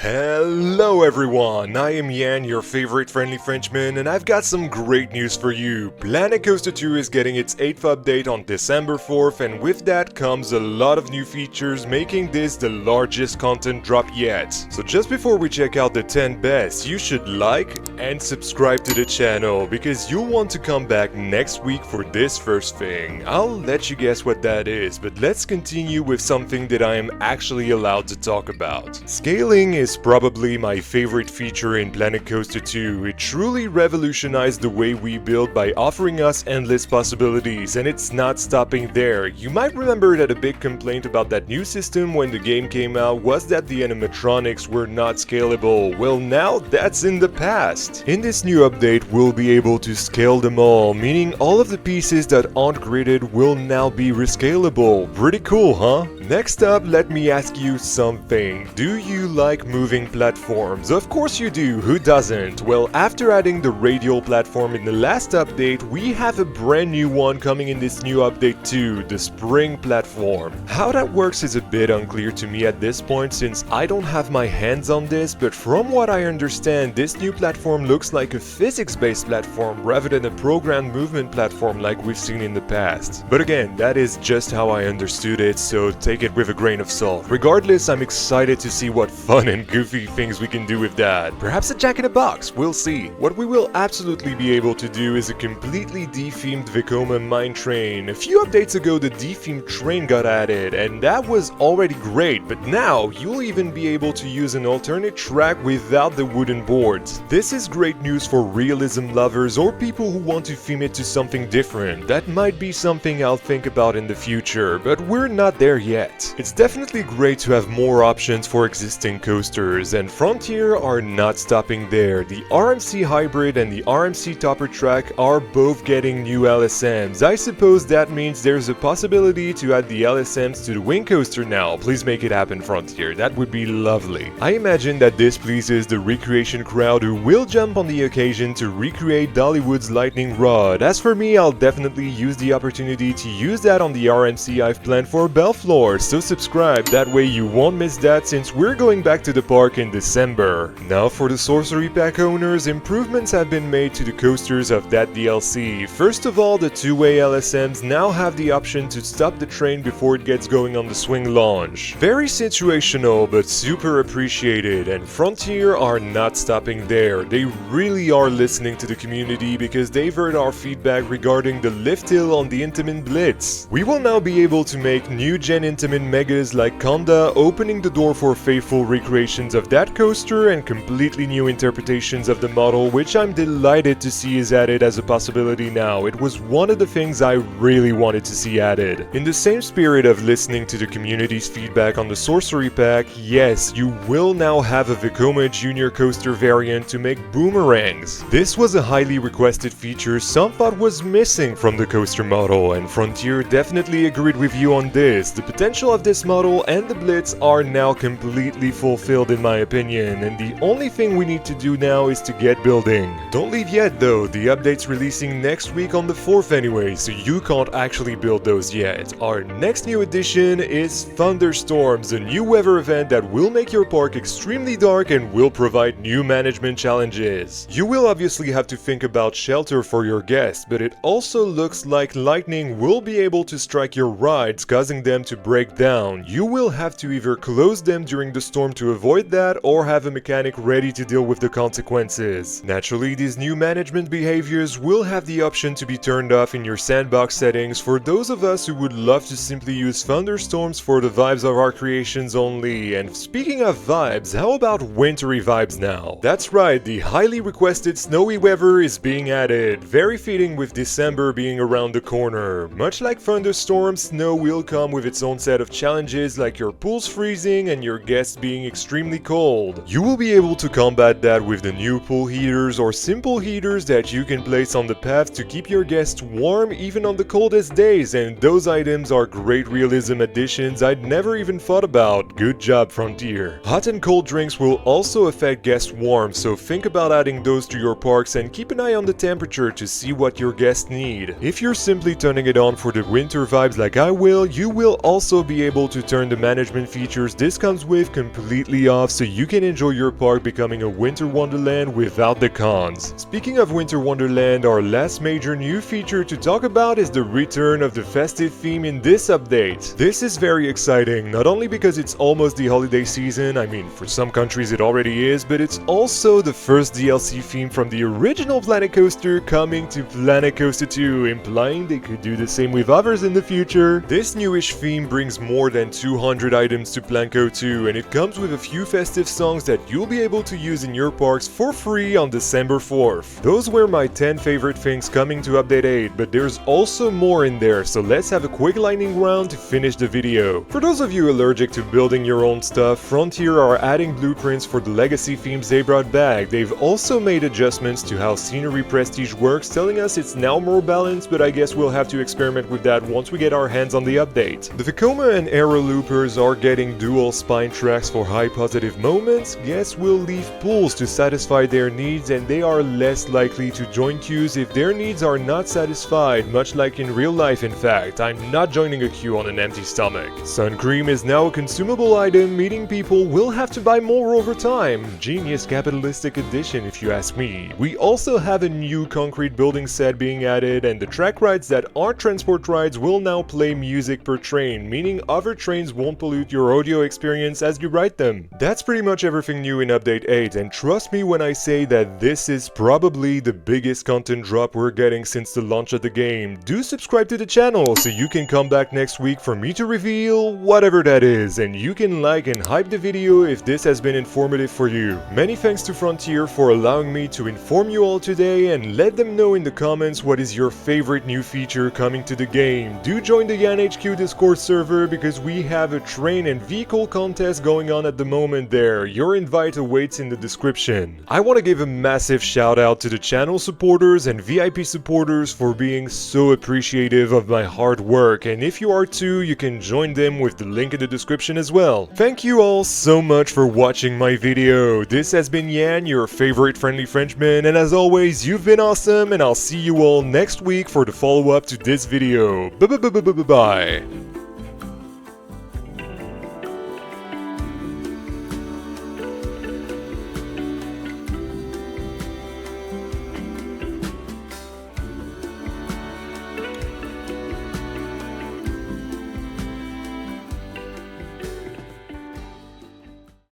Hello everyone, I am Yan, your favorite friendly Frenchman, and I've got some great news for you. Planet Coaster 2 is getting its 8th update on December 4th, and with that comes a lot of new features, making this the largest content drop yet. So just before we check out the 10 best, you should like and subscribe to the channel, because you'll want to come back next week for this first thing. I'll let you guess what that is, but let's continue with something that I am actually allowed to talk about. Scaling is probably my favorite feature in Planet Coaster 2. It truly revolutionized the way we build by offering us endless possibilities, and it's not stopping there. You might remember that a big complaint about that new system when the game came out was that the animatronics were not scalable. Well, now that's in the past. In this new update, we'll be able to scale them all, meaning all of the pieces that aren't gridded will now be rescalable. Pretty cool, huh? Next up, let me ask you something. Do you like moving platforms? Of course you do, who doesn't? Well, after adding the radial platform in the last update, we have a brand new one coming in this new update too, the spring platform. How that works is a bit unclear to me at this point since I don't have my hands on this, but from what I understand, this new platform looks like a physics-based platform rather than a programmed movement platform like we've seen in the past. But again, that is just how I understood it, so take it with a grain of salt. Regardless, I'm excited to see what fun and goofy things we can do with that. Perhaps a jack-in-a-box, we'll see. What we will absolutely be able to do is a completely de-themed Vekoma mine train. A few updates ago, the de-themed train got added, and that was already great, but now you'll even be able to use an alternate track without the wooden boards. This is great news for realism lovers or people who want to theme it to something different. That might be something I'll think about in the future, but we're not there yet. It's definitely great to have more options for existing coasters, and Frontier are not stopping there. The RMC Hybrid and the RMC Topper Track are both getting new LSMs. I suppose that means there's a possibility to add the LSMs to the Wing Coaster now. Please make it happen, Frontier. That would be lovely. I imagine that this pleases the recreation crowd who will jump on the occasion to recreate Dollywood's lightning rod. As for me, I'll definitely use the opportunity to use that on the RMC I've planned for Belflor, so subscribe, that way you won't miss that since we're going back to the park in December. Now for the Sorcery Pack owners, improvements have been made to the coasters of that DLC. First of all, the two-way LSMs now have the option to stop the train before it gets going on the swing launch. Very situational, but super appreciated, and Frontier are not stopping there. They really are listening to the community because they've heard our feedback regarding the lift hill on the Intamin Blitz. We will now be able to make new gen Intamin Megas like Conda, opening the door for faithful recreations of that coaster and completely new interpretations of the model, which I'm delighted to see is added as a possibility now. It was one of the things I really wanted to see added. In the same spirit of listening to the community's feedback on the Sorcery Pack, yes, you will now have a Vekoma Junior coaster variant to make boomerangs. This was a highly requested feature some thought was missing from the coaster model, and Frontier definitely agreed with you on this. The potential of this model and the Blitz are now completely fulfilled in my opinion, and the only thing we need to do now is to get building. Don't leave yet though, the update's releasing next week on the 4th anyway, so you can't actually build those yet. Our next new addition is Thunderstorms, a new weather event that will make your park extremely dark and will provide new management challenges. You will obviously have to think about shelter for your guests, but it also looks like lightning will be able to strike your rides, causing them to break down. You will have to either close them during the storm to avoid that or have a mechanic ready to deal with the consequences. Naturally, these new management behaviors will have the option to be turned off in your sandbox settings for those of us who would love to simply use thunderstorms for the vibes of our creations only. And speaking of vibes, how about wintry vibes now? That's right, the highly requested snowy weather is being added. Very fitting with December being around the corner. Much like thunderstorms, snow will come with its own set of challenges like your pools freezing and your guests being extremely cold. You will be able to combat that with the new pool heaters or simple heaters that you can place on the path to keep your guests warm even on the coldest days, and those items are great realism additions I'd never even thought about. Good job, Frontier. Hot and cold drinks will also affect guest warmth, so think about adding those to your parks and keep an eye on the temperature to see what your guests need. If you're simply turning it on for the winter vibes like I will, you will also be able to turn the management features this comes with completely completely off so you can enjoy your park becoming a winter wonderland without the cons. Speaking of winter wonderland, our last major new feature to talk about is the return of the festive theme in this update. This is very exciting, not only because it's almost the holiday season, I mean for some countries it already is, but it's also the first DLC theme from the original Planet Coaster coming to Planet Coaster 2, implying they could do the same with others in the future. This newish theme brings more than 200 items to Planco 2, and it comes with a few festive songs that you'll be able to use in your parks for free on December 4th. Those were my 10 favorite things coming to Update 8, but there's also more in there, so let's have a quick lightning round to finish the video. For those of you allergic to building your own stuff, Frontier are adding blueprints for the legacy themes they brought back. They've also made adjustments to how Scenery Prestige works, telling us it's now more balanced, but I guess we'll have to experiment with that once we get our hands on the update. The Vekoma and Aero Loopers are getting dual spine tracks for high positive moments. Guests will leave pools to satisfy their needs, and they are less likely to join queues if their needs are not satisfied, much like in real life in fact. I'm not joining a queue on an empty stomach. Sun cream is now a consumable item, meaning people will have to buy more over time. Genius capitalistic addition if you ask me. We also have a new concrete building set being added, and the track rides that aren't transport rides will now play music per train, meaning other trains won't pollute your audio experience as you ride them. That's pretty much everything new in Update 8, and trust me when I say that this is probably the biggest content drop we're getting since the launch of the game. Do subscribe to the channel so you can come back next week for me to reveal whatever that is, and you can like and hype the video if this has been informative for you. Many thanks to Frontier for allowing me to inform you all today, and let them know in the comments what is your favorite new feature coming to the game. Do join the YanHQ Discord server because we have a train and vehicle contest going on at the moment there. Your invite awaits in the description. I want to give a massive shout out to the channel supporters and VIP supporters for being so appreciative of my hard work, and if you are too, you can join them with the link in the description as well. Thank you all so much for watching my video. This has been Yan, your favorite friendly Frenchman, and as always, you've been awesome, and I'll see you all next week for the follow-up to this video. Bye.